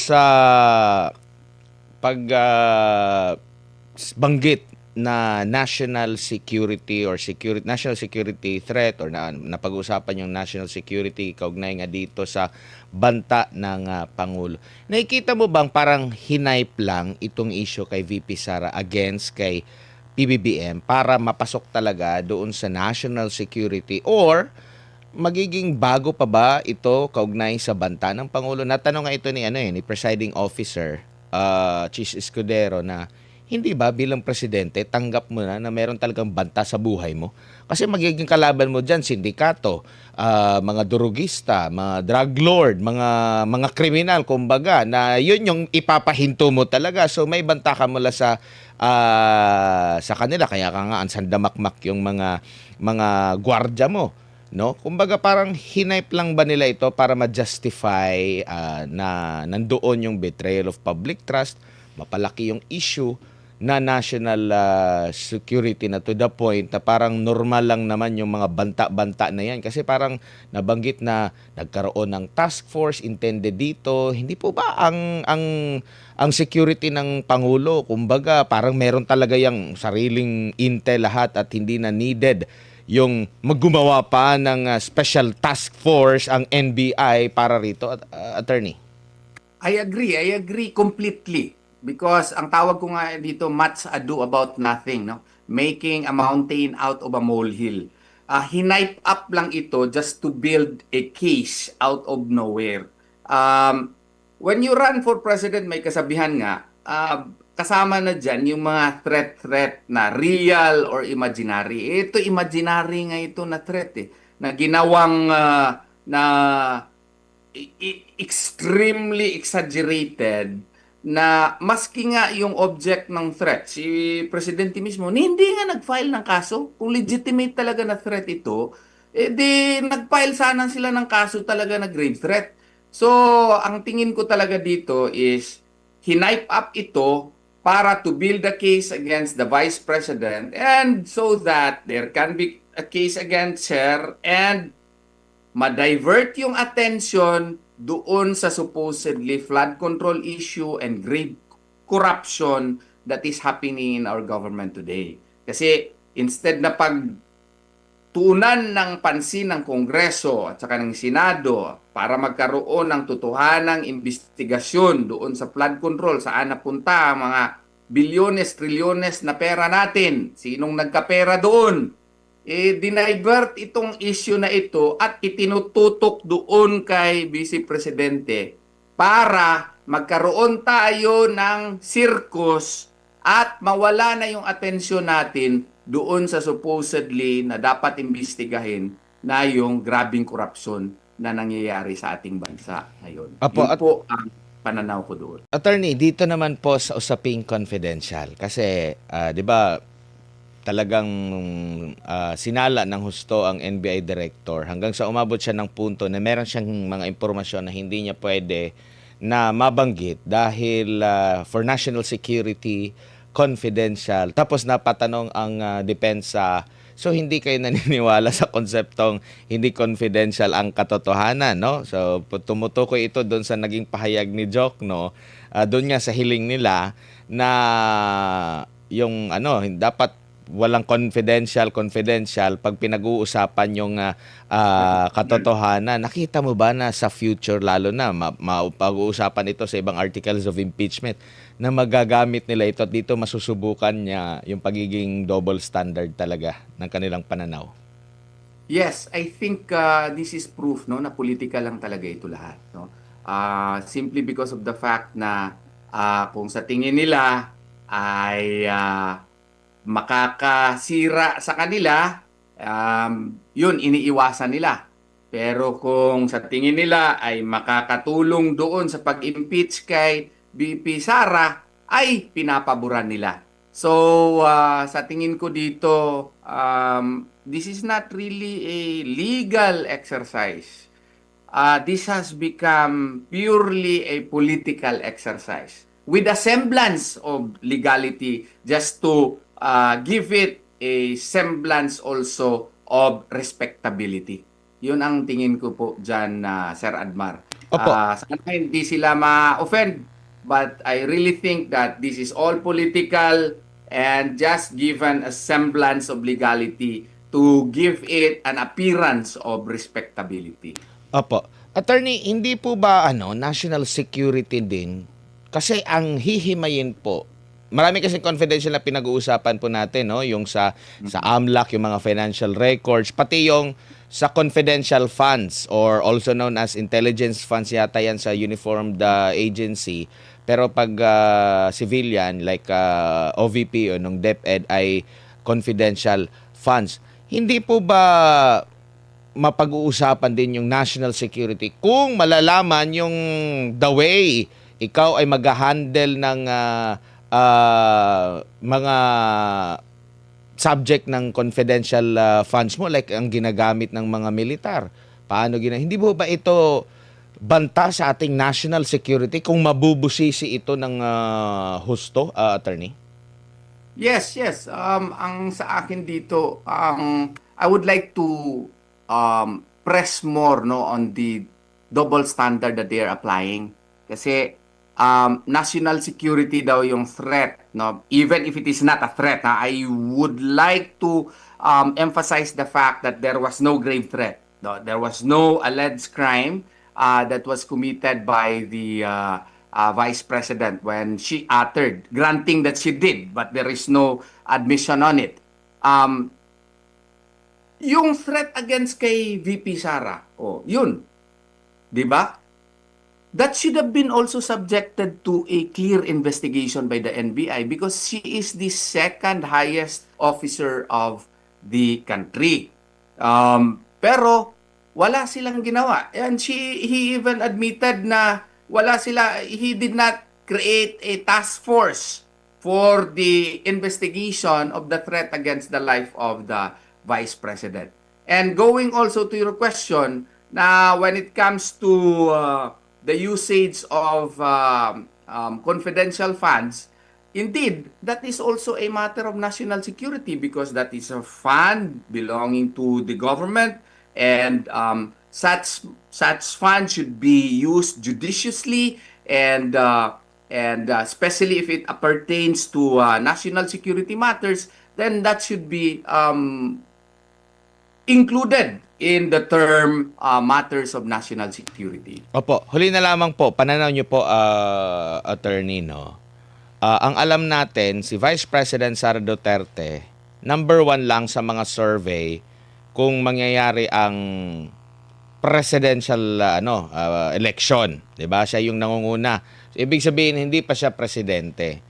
Sa pag banggit na national security or national security threat or napag-usapan yung national security kaugnay nga dito sa banta ng Pangulo. Nakikita mo bang parang hinipe lang itong issue kay VP Sara against kay PBBM para mapasok talaga doon sa national security, or magiging bago pa ba ito kaugnay sa banta ng Pangulo? Natanong nga ito ni presiding officer, Chis Escudero, na hindi ba bilang presidente tanggap mo na meron talagang banta sa buhay mo? Kasi magiging kalaban mo diyan sindikato, mga durugista, mga drug lord, mga kriminal kumbaga, na yun yung ipapahinto mo talaga. So may banta ka mula sa kanila, kaya ka nga ansandamakmak yung mga gwardiya mo. No? Kumbaga parang hinipe lang ba nila ito para ma-justify na nandoon yung betrayal of public trust, mapalaki yung issue na national security na to the point na parang normal lang naman yung mga banta-banta na yan. Kasi parang nabanggit na nagkaroon ng task force intended dito. Hindi po ba ang security ng Pangulo, kumbaga parang meron talaga yung sariling intel lahat at hindi na needed yung maggumawa pa ng special task force ang NBI para rito, attorney? I agree completely. Because ang tawag ko nga dito, much ado about nothing, no? Making a mountain out of a molehill. Hinipe up lang ito just to build a case out of nowhere. When you run for president, may kasabihan nga, kasama na dyan yung mga threat na real or imaginary. Ito, imaginary nga ito na threat na ginawang na extremely exaggerated, na maski nga yung object ng threat, si Presidente mismo, hindi nga nag-file ng kaso. Kung legitimate talaga na threat ito, di nag-file sana sila ng kaso talaga na grave threat. So, ang tingin ko talaga dito is, hinipe up ito para to build a case against the Vice President, and so that there can be a case against her and ma-divert yung attention doon sa supposedly flood control issue and grave corruption that is happening in our government today. Kasi instead na pagtuunan ng pansin ng Kongreso at saka ng Senado para magkaroon ng totohanang investigasyon doon sa flood control, saan napunta ang mga bilyones, trilyones na pera natin, sinong nagkapera doon, dinivert itong issue na ito at itinututok doon kay Vice Presidente para magkaroon tayo ng circus at mawala na yung atensyon natin doon sa supposedly na dapat imbestigahin na yung grabing korupsyon na nangyayari sa ating bansa ngayon. Apo, Yun po ang pananaw ko doon. attorney, dito naman po sa usaping confidential. Kasi, di ba, talagang sinala ng husto ang NBI director hanggang sa umabot siya ng punto na meron siyang mga impormasyon na hindi niya pwede na mabanggit dahil for national security, confidential. Tapos napatanong ang depensa, so hindi kayo naniniwala sa konseptong hindi confidential ang katotohanan, no? So tumutukoy ito doon sa naging pahayag ni Joke, no? Doon nga sa hiling nila na yung dapat walang confidential pag pinag-uusapan yung katotohanan. Nakita mo ba na sa future, lalo na pag-uusapan ito sa ibang articles of impeachment, na magagamit nila ito at dito masusubukan niya yung pagiging double standard talaga ng kanilang pananaw? Yes, I think this is proof, no, na political lang talaga ito lahat, no. Simply because of the fact na kung sa tingin nila ay makakasira sa kanila, yun iniiwasan nila. Pero kung sa tingin nila ay makakatulong doon sa pag-impeach kay VP Sara, ay pinapaboran nila. So, sa tingin ko dito, this is not really a legal exercise. This has become purely a political exercise with a semblance of legality, just to give it a semblance also of respectability. Yun ang tingin ko po dyan, Sir Admar. Opo. Sana hindi sila ma-offend, but I really think that this is all political and just given a semblance of legality to give it an appearance of respectability. Opo. Attorney, hindi po ba national security din? Kasi ang hihimayin po, marami kasi confidential na pinag-uusapan po natin, no? Yung sa AMLAC, yung mga financial records, pati yung sa confidential funds or also known as intelligence funds yata yan sa uniformed agency. Pero pag civilian like OVP o nung DepEd ay confidential funds. Hindi po ba mapag-uusapan din yung national security kung malalaman yung the way ikaw ay mag-handle ng mga subject ng confidential funds mo like ang ginagamit ng mga militar. Hindi mo ba ito banta sa ating national security kung mabubusisi ito ng husto, attorney? Yes, yes. Ang sa akin dito, I would like to press more no on the double standard that they are applying. Kasi national security daw yung threat, no? Even if it is not a threat, I would like to emphasize the fact that there was no grave threat. No? There was no alleged crime that was committed by the Vice President when she uttered, granting that she did, but there is no admission on it. Yung threat against kay VP Sara, yun, di ba? That should have been also subjected to a clear investigation by the NBI because she is the second highest officer of the country. Pero wala silang ginawa. And he even admitted na he did not create a task force for the investigation of the threat against the life of the Vice President. And going also to your question, na when it comes to the usage of confidential funds, indeed, that is also a matter of national security because that is a fund belonging to the government and such funds should be used judiciously and especially if it pertains to national security matters, then that should be included in the term matters of national security. Opo, huli na lamang po, pananaw niyo po, attorney, no? Ang alam natin, si Vice President Sara Duterte, number 1 lang sa mga survey kung mangyayari ang presidential election, 'di ba? Siya yung nangunguna. So, ibig sabihin hindi pa siya presidente.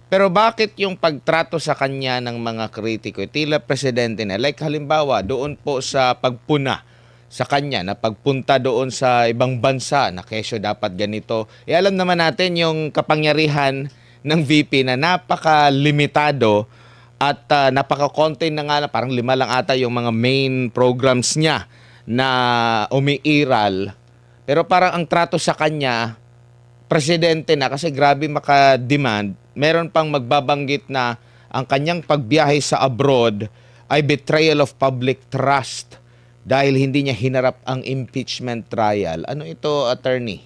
Pero bakit yung pagtrato sa kanya ng mga kritiko, tila presidente na? Like halimbawa, doon po sa pagpuna sa kanya, na pagpunta doon sa ibang bansa, na kesyo dapat ganito. Alam naman natin yung kapangyarihan ng VP na napaka-limitado at napaka-contain na nga, parang 5 lang ata yung mga main programs niya na umiiral. Pero parang ang trato sa kanya, presidente na kasi grabe maka-demand, meron pang magbabanggit na ang kanyang pagbiyahe sa abroad ay betrayal of public trust dahil hindi niya hinarap ang impeachment trial. Ano ito, attorney?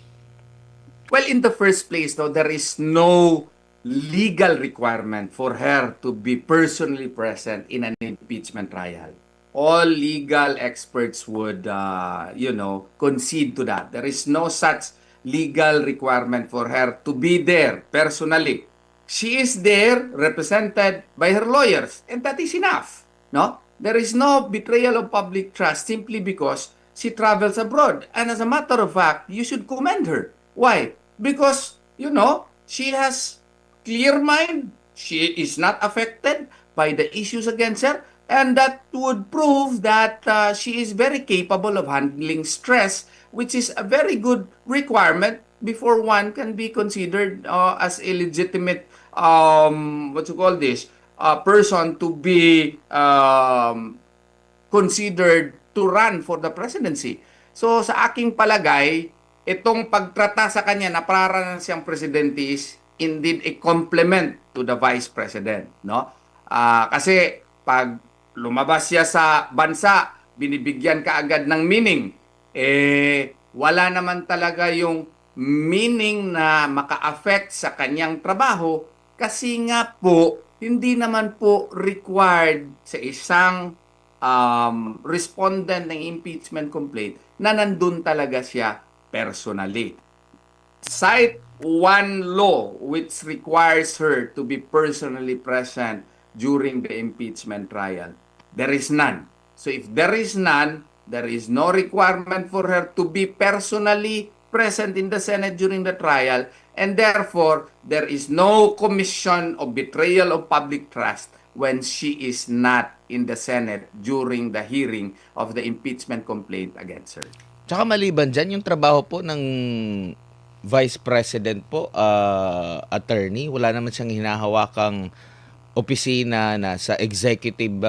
Well, in the first place, though, there is no legal requirement for her to be personally present in an impeachment trial. All legal experts would, concede to that. There is no such legal requirement for her to be there personally. She is there represented by her lawyers, and that is enough. No? There is no betrayal of public trust simply because she travels abroad. And as a matter of fact, you should commend her. Why? Because, she has clear mind. She is not affected by the issues against her. And that would prove that she is very capable of handling stress, which is a very good requirement before one can be considered as a legitimate, person to be considered to run for the presidency. So sa aking palagay, itong pagtrata sa kanya na para siyang presidente is indeed a compliment to the Vice President. No? Kasi pag lumabas siya sa bansa, binibigyan ka agad ng meaning. wala naman talaga yung meaning na maka-affect sa kanyang trabaho kasi nga po, hindi naman po required sa isang respondent ng impeachment complaint na nandun talaga siya personally. Cite one law which requires her to be personally present during the impeachment trial. There is none. So if there is none, there is no requirement for her to be personally present in the Senate during the trial, and therefore there is no commission of betrayal of public trust when she is not in the Senate during the hearing of the impeachment complaint against her. Tsaka maliban dyan, yung trabaho po ng Vice President po, attorney, wala naman siyang hinahawakang opisina na sa executive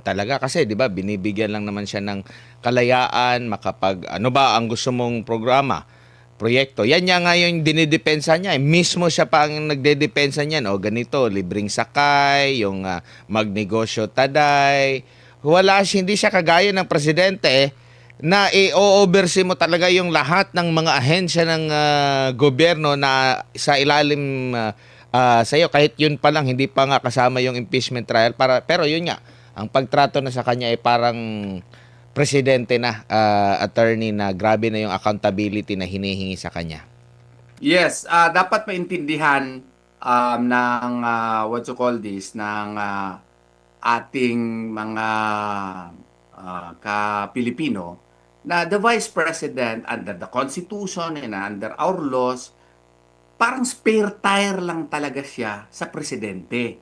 talaga. Kasi 'di ba binibigyan lang naman siya ng kalayaan makapag ano ba ang gusto mong programa, proyekto. Yan nga yung dinidepensa niya. Mismo siya pa ang nagdedepensa niyan. O ganito, libreng sakay, yung magnegosyo taday. Hindi siya kagaya ng presidente na i-oversee mo talaga yung lahat ng mga ahensya ng gobyerno na sa ilalim sa iyo, kahit yun pa lang hindi pa nga kasama yung impeachment trial, pero yun nga ang pagtrato na sa kanya ay parang presidente na, attorney, na grabe na yung accountability na hinihingi sa kanya. Yes, dapat maintindihan ng what you call this ng ating mga ka-Pilipino na the Vice President under the Constitution and under our laws, parang spare tire lang talaga siya sa presidente.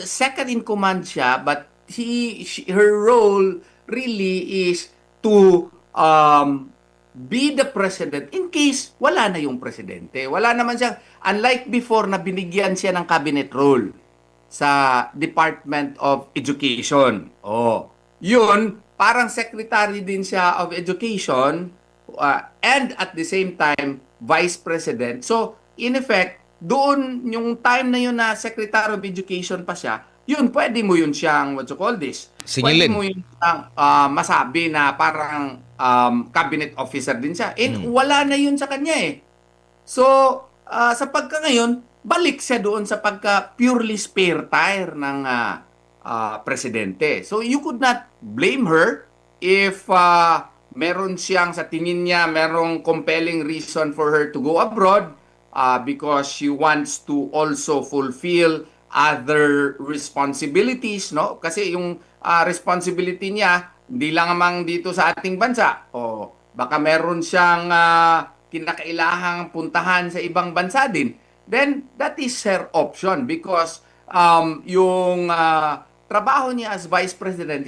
Second in command siya, but her role really is to be the president in case wala na yung presidente. Wala naman siya, unlike before na binigyan siya ng cabinet role sa Department of Education. Yun, parang secretary din siya of Education and at the same time, Vice President. So, in effect, doon, yung time na yun na Secretary of Education pa siya, yun, pwede mo yun siyang, what you call this? Singilin. Pwede mo yun siyang masabi na parang cabinet officer din siya. Wala na yun sa kanya eh. So, sa pagka ngayon, balik siya doon sa pagka purely spare tire ng presidente. So, you could not blame her if meron siyang, sa tingin niya, merong compelling reason for her to go abroad because she wants to also fulfill other responsibilities, no? Kasi yung responsibility niya, hindi lang amang dito sa ating bansa. O baka meron siyang kinakailahang puntahan sa ibang bansa din. Then, that is her option because yung trabaho niya as Vice President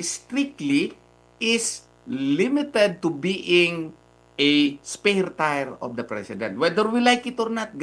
is limited to being a spare tire of the President. Whether we like it or not,